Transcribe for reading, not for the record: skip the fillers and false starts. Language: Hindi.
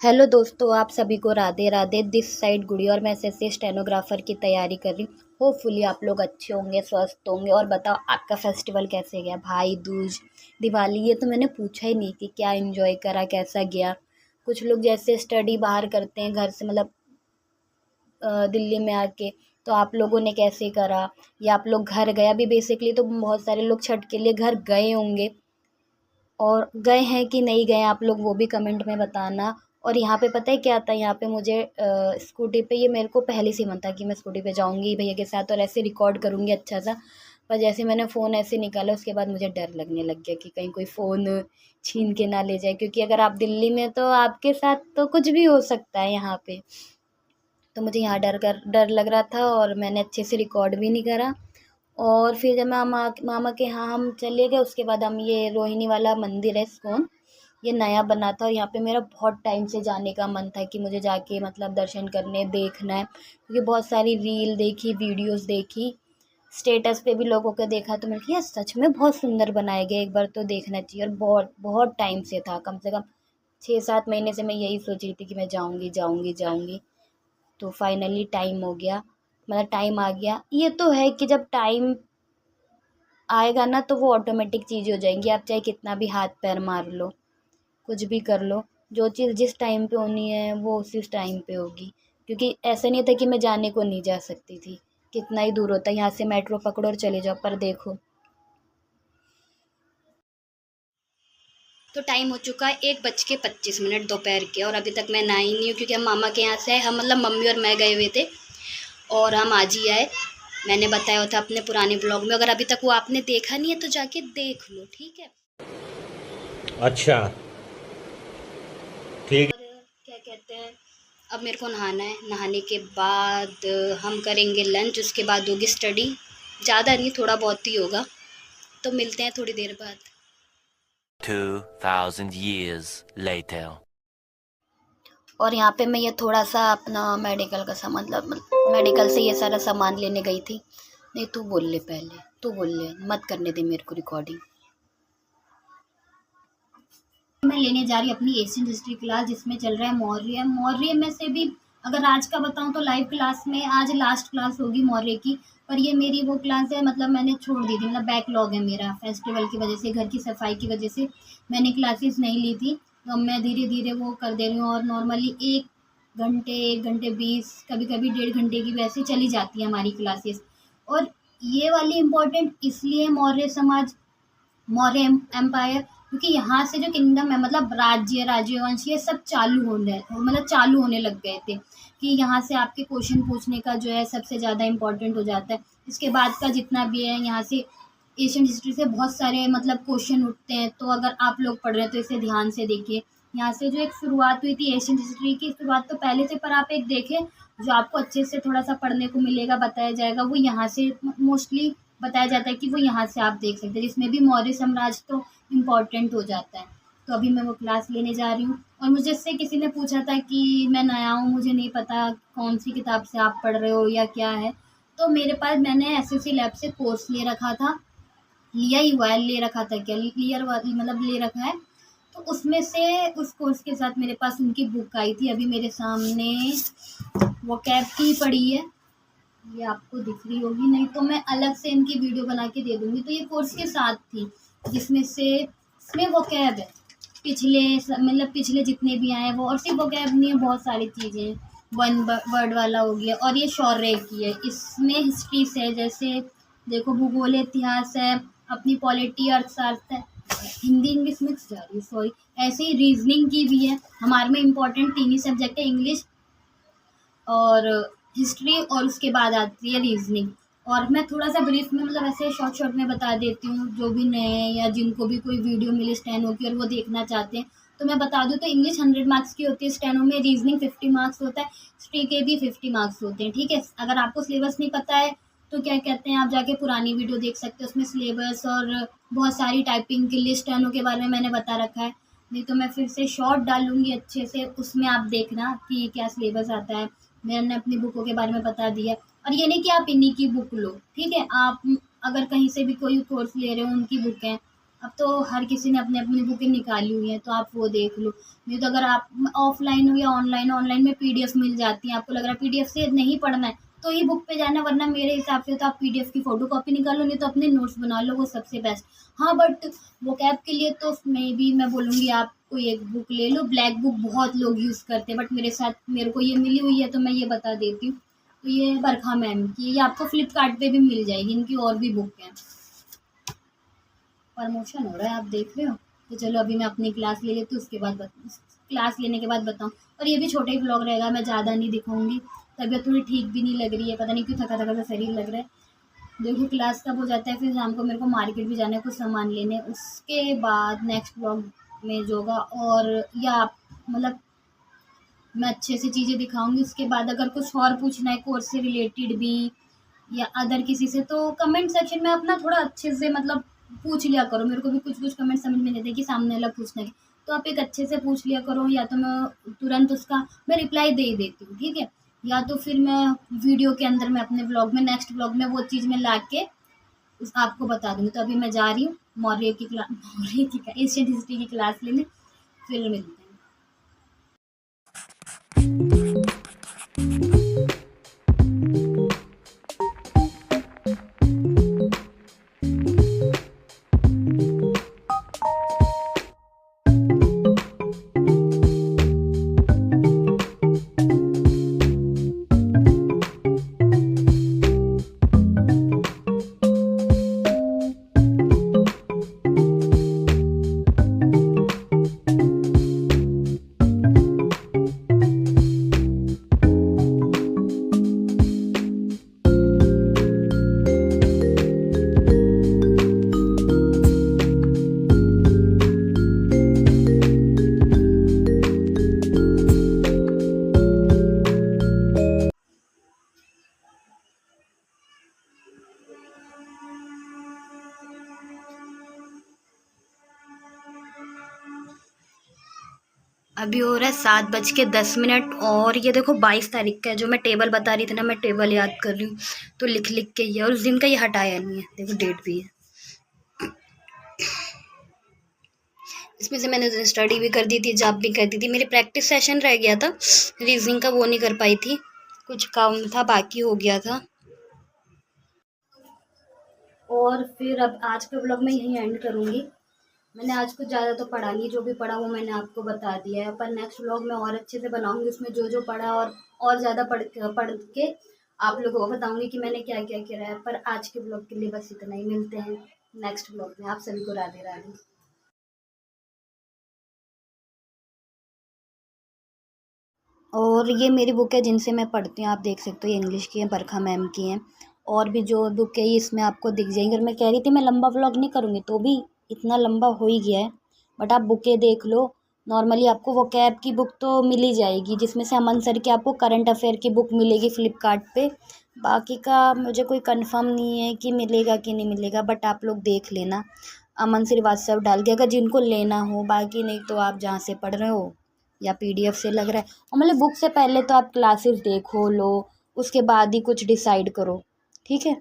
हेलो दोस्तों, आप सभी को राधे राधे। दिस साइड गुड़ी और मैं एसएससी स्टेनोग्राफर की तैयारी कर रही हूँ। होपफुली आप लोग अच्छे होंगे, स्वस्थ होंगे। और बताओ आपका फेस्टिवल कैसे गया? भाई दूज, दिवाली, ये तो मैंने पूछा ही नहीं कि क्या एंजॉय करा, कैसा गया। कुछ लोग जैसे स्टडी बाहर करते हैं घर से, मतलब दिल्ली में आके। तो आप लोगों ने कैसे करा, या आप लोग घर गए? अभी बेसिकली तो बहुत सारे लोग छठ के लिए घर गए होंगे, और गए हैं कि नहीं गए आप लोग वो भी कमेंट में बताना। और यहाँ पे पता है क्या था, यहाँ पे मुझे स्कूटी पे, ये मेरे को पहले से ही मन था कि मैं स्कूटी पे जाऊँगी भैया के साथ और ऐसे रिकॉर्ड करूँगी अच्छा सा। पर जैसे मैंने फ़ोन ऐसे निकाला उसके बाद मुझे डर लगने लग गया कि कहीं कोई फ़ोन छीन के ना ले जाए, क्योंकि अगर आप दिल्ली में तो आपके साथ तो कुछ भी हो सकता है यहाँ पे। तो मुझे यहाँ डर लग रहा था और मैंने अच्छे से रिकॉर्ड भी नहीं करा। और फिर जब मामा मामा के यहाँ हम चले गए, उसके बाद हम ये रोहिणी वाला मंदिर है इस्कॉन, ये नया बना था और यहाँ पे मेरा बहुत टाइम से जाने का मन था कि मुझे जाके मतलब दर्शन करने, देखना है। क्योंकि बहुत सारी रील देखी, वीडियोस देखी, स्टेटस पे भी लोगों को देखा, तो मैंने कहा यार सच में बहुत सुंदर बनाए गए, एक बार तो देखना चाहिए। और बहुत बहुत टाइम से था, कम से कम 6-7 महीने से मैं यही सोच रही थी कि मैं जाऊँगी जाऊँगी जाऊँगी। तो फाइनली टाइम हो गया, मतलब टाइम आ गया। ये तो है कि जब टाइम आएगा ना तो वो ऑटोमेटिक चीज़ हो जाएंगी। आप चाहे कितना भी हाथ पैर मार लो, कुछ भी कर लो, जो चीज़ जिस टाइम पे होनी है वो उसी टाइम पे होगी। क्योंकि ऐसा नहीं था कि मैं जाने को नहीं जा सकती थी, कितना ही दूर होता है यहाँ से, मेट्रो पकड़ो और चले जाओ। पर देखो, तो टाइम हो चुका है 1:25 दोपहर के, और अभी तक मैं नहाई नहीं हूँ। क्योंकि हम मामा के यहाँ से, हम मतलब मम्मी और मैं गए हुए थे और हम आज ही आए। मैंने बताया था अपने पुराने ब्लॉग में, अगर अभी तक वो आपने देखा नहीं है तो जाके देख लो, ठीक है। अच्छा, ठीक। और क्या कहते हैं, अब मेरे को नहाना है। नहाने के बाद हम करेंगे लंच, उसके बाद होगी स्टडी। ज़्यादा नहीं, थोड़ा बहुत ही होगा। तो मिलते हैं थोड़ी देर बाद। 2000 years later. और यहाँ पे मैं ये थोड़ा सा अपना मेडिकल का सामान, मतलब मेडिकल से ये सारा सामान लेने गई थी। नहीं, तू बोल ले पहले, तू बोल ले, मत करने दे मेरे को रिकॉर्डिंग। मैं लेने जा रही हूँ अपनी एशियन हिस्ट्री क्लास, जिसमें चल रहा है मौर्य। मौर्य में से भी अगर आज का बताऊँ तो लाइव क्लास में आज लास्ट क्लास होगी मौर्य की। पर ये मेरी वो क्लास है, मतलब मैंने छोड़ दी थी, मतलब बैकलॉग है मेरा, फेस्टिवल की वजह से, घर की सफाई की वजह से मैंने क्लासेस नहीं ली थी। तो अब मैं धीरे धीरे वो कर दे रही हूँ। और नॉर्मली 1 घंटे, 1 घंटे 20, कभी कभी 1.5 घंटे की वैसे चली जाती है हमारी क्लासेस। और ये वाली इम्पोर्टेंट इसलिए मौर्य समाज, मौर्य एम्पायर, क्योंकि यहाँ से जो किंगडम है, मतलब राज्य, राज्यवंश, ये सब चालू होने, मतलब चालू होने लग गए थे। कि यहाँ से आपके क्वेश्चन पूछने का जो है सबसे ज़्यादा इम्पोर्टेंट हो जाता है। इसके बाद का जितना भी है यहाँ से एशियन हिस्ट्री से बहुत सारे मतलब क्वेश्चन उठते हैं। तो अगर आप लोग पढ़ रहे हैं तो इसे ध्यान से देखिए। यहाँ से जो एक शुरुआत हुई थी एशियन हिस्ट्री की, शुरुआत तो पहले से, पर आप एक देखें जो आपको अच्छे से थोड़ा सा पढ़ने को मिलेगा, बताया जाएगा, वो यहाँ से मोस्टली बताया जाता है कि वो यहाँ से आप देख सकते हैं, जिसमें भी मौर्य साम्राज्य तो इम्पोर्टेंट हो जाता है। तो अभी मैं वो क्लास लेने जा रही हूँ। और मुझे इससे किसी ने पूछा था कि मैं नया हूँ, मुझे नहीं पता कौन सी किताब से आप पढ़ रहे हो या क्या है। तो मेरे पास, मैंने एसएससी लैब से कोर्स ले रखा था, लिया ही हुआ है, ले रखा था क्या, मतलब ले रखा है। तो उसमें से उस कोर्स के साथ मेरे पास उनकी बुक आई थी, अभी मेरे सामने वो कैब की पड़ी है, ये आपको दिख रही होगी, नहीं तो मैं अलग से इनकी वीडियो बना के दे दूंगी। तो ये कोर्स के साथ थी, जिसमें से इसमें वो कैब है, पिछले मतलब पिछले जितने भी आए हैं वो, और सिर्फ वो कैब नहीं है, बहुत सारी चीज़ें, वन वर्ड वाला हो गया। और ये शौर्य की है, इसमें हिस्ट्री से, जैसे देखो भूगोल, इतिहास है, अपनी पॉलिटी, अर्थशास्त्र है, हिंदी इंग्लिश मिक्स जा रही है, सॉरी। ऐसे ही रीजनिंग की भी है। हमारे में इम्पोर्टेंट 3 ही सब्जेक्ट है, इंग्लिश और हिस्ट्री, और उसके बाद आती है रीजनिंग। और मैं थोड़ा सा ब्रीफ में, मतलब ऐसे शॉर्ट शॉर्ट में बता देती हूँ, जो भी नए हैं या जिनको भी कोई वीडियो मिले स्टेनो की और वो देखना चाहते हैं। तो मैं बता दूँ तो इंग्लिश 100 मार्क्स की होती है स्टेनो में, रीजनिंग 50 मार्क्स होता है, हिस्ट्री के भी 50 मार्क्स होते हैं, ठीक है। अगर आपको सिलेबस नहीं पता है तो क्या कहते हैं, आप जाके पुरानी वीडियो देख सकते हो, उसमें सिलेबस और बहुत सारी टाइपिंग की लिस्ट स्टेनो के बारे में मैंने बता रखा है। नहीं तो मैं फिर से शॉर्ट डालूंगी अच्छे से, उसमें आप देखना कि क्या सिलेबस आता है। मैंने अपनी बुकों के बारे में बता दिया। और ये नहीं कि आप इन्हीं की बुक लो, ठीक है। आप अगर कहीं से भी कोई कोर्स ले रहे हो, उनकी बुक है, अब तो हर किसी ने अपनी अपनी बुकें निकाली हुई हैं, तो आप वो देख लो। नहीं तो अगर आप ऑफलाइन हो या ऑनलाइन में पीडीएफ मिल जाती हैं, आपको लग रहा है पीडीएफ से नहीं पढ़ना है तो ही बुक पे जाना, वरना मेरे हिसाब से तो आप पीडीएफ की फोटो कॉपी निकालो, नहीं तो अपने नोट्स बना लो, वो सबसे बेस्ट। हाँ बट वोकैब के लिए तो मैं बोलूँगी आप कोई एक बुक ले लो। ब्लैक बुक बहुत लोग यूज़ करते हैं, बट मेरे को ये मिली हुई है तो मैं ये बता देती हूँ। तो ये बरखा मैम की है, ये आपको फ्लिपकार्ट पे भी मिल जाएगी, इनकी और भी बुक हैं। प्रमोशन हो रहा है, आप देख रहे हो। तो चलो अभी मैं अपनी क्लास ले लेती हूँ, उसके बाद क्लास लेने के बाद बताऊँ। और ये भी छोटा ही ब्लॉग रहेगा, मैं ज़्यादा नहीं दिखाऊंगी। तबीयत थोड़ी ठीक भी नहीं लग रही है, पता नहीं क्यों थका थका सा शरीर लग रहा है। देखो क्लास कब हो जाता है, फिर शाम को मेरे को मार्केट भी जाना है कुछ सामान लेने, उसके बाद नेक्स्ट ब्लॉग में जो होगा। और या मतलब मैं अच्छे से चीज़ें दिखाऊंगी। उसके बाद अगर कुछ और पूछना है कोर्स से रिलेटेड भी या अदर किसी से, तो कमेंट सेक्शन में अपना थोड़ा अच्छे से मतलब पूछ लिया करो। मेरे को भी कुछ कुछ कमेंट समझ में नहीं आते कि सामने वाला पूछना है, तो आप एक अच्छे से पूछ लिया करो, या तो मैं तुरंत उसका मैं रिप्लाई दे ही देती हूँ, ठीक है। या तो फिर मैं वीडियो के अंदर मैं अपने ब्लॉग में नेक्स्ट ब्लॉग में वो चीज़ में ला के आपको बता दूँगी। तो अभी मैं जा रही हूँ मौर्य की एशियन हिस्ट्री की क्लास लेने, फिर मिलते हैं। अभी हो रहा है 7:10, और ये देखो 22 तारीख का है। जो मैं टेबल बता रही थी ना, मैं टेबल याद कर रही हूँ, तो लिख लिख के ये, और उस दिन का ये हटाया नहीं है, देखो डेट भी है। इसमें से मैंने स्टडी भी कर दी थी, जॉब भी कर दी थी। मेरी प्रैक्टिस सेशन रह गया था रीजनिंग का, वो नहीं कर पाई थी, कुछ काम था बाकी हो गया था। और फिर अब आज का ब्लॉग मैं यहीं एंड करूँगी। मैंने आज कुछ ज़्यादा तो पढ़ा नहीं, जो भी पढ़ा वो मैंने आपको बता दिया है, पर नेक्स्ट व्लॉग मैं और अच्छे से बनाऊंगी, उसमें जो जो पढ़ा और ज़्यादा पढ़ के आप लोगों को बताऊंगी कि मैंने क्या क्या किया है। पर आज के ब्लॉग के लिए बस इतना ही, मिलते हैं नेक्स्ट ब्लॉग में। आप सभी को राधे राधे। और ये मेरी बुक है जिनसे मैं पढ़ती हूँ, आप देख सकते हो, ये इंग्लिश की है, बरखा मैम की हैं। और भी जो बुक है इसमें आपको दिख जाएंगी। और मैं कह रही थी मैं लंबा व्लॉग नहीं करूँगी, तो भी इतना लंबा हो ही गया है। बट आप बुकें देख लो, नॉर्मली आपको वोकैब की बुक तो मिल ही जाएगी, जिसमें से अमन सर की आपको करंट अफेयर की बुक मिलेगी फ्लिपकार्ट पे। बाकी का मुझे कोई कंफर्म नहीं है कि मिलेगा कि नहीं मिलेगा, बट आप लोग देख लेना अमन श्रीवास्तव डाल के, अगर जिनको लेना हो। बाकी नहीं तो आप जहाँ से पढ़ रहे हो या पीडीएफ से लग रहा है, और मतलब बुक से पहले तो आप क्लासेस देखो लो, उसके बाद ही कुछ डिसाइड करो, ठीक है।